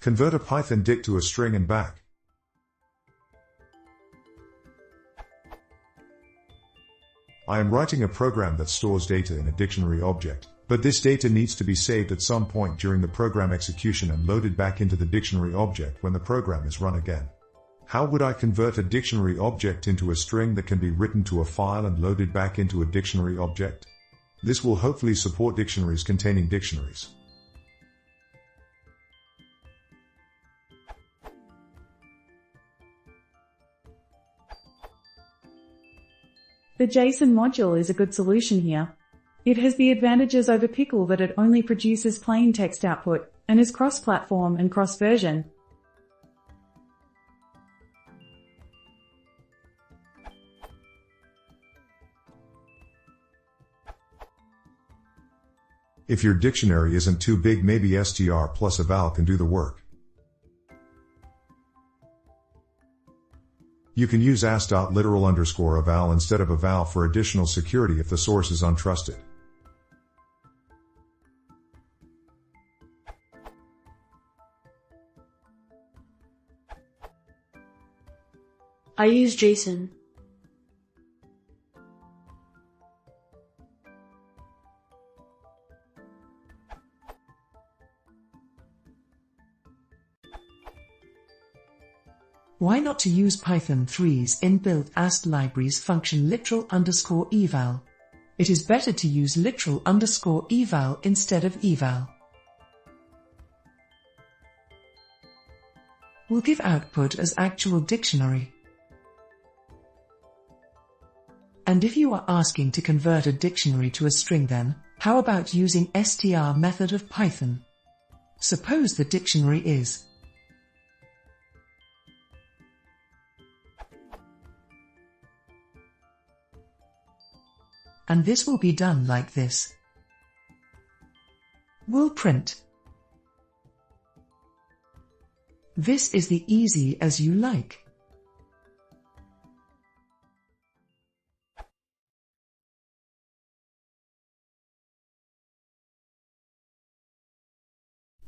Convert a Python dict to a string and back. I am writing a program that stores data in a dictionary object, but this data needs to be saved at some point during the program execution and loaded back into the dictionary object when the program is run again. How would I convert a dictionary object into a string that can be written to a file and loaded back into a dictionary object? This will hopefully support dictionaries containing dictionaries. The JSON module is a good solution here. It has the advantages over Pickle that it only produces plain text output, and is cross-platform and cross-version. If your dictionary isn't too big, maybe str plus eval can do the work. You can use as.literal_eval instead of eval for additional security if the source is untrusted. I use JSON. Why not to use Python 3's inbuilt AST library's function literal_eval? It is better to use literal_eval instead of eval. Will give output as actual dictionary. And if you are asking to convert a dictionary to a string, then how about using str method of Python? Suppose the dictionary is and this will be done like this. We'll print. This is the easy as you like.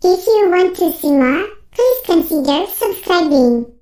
If you want to see more, please consider subscribing.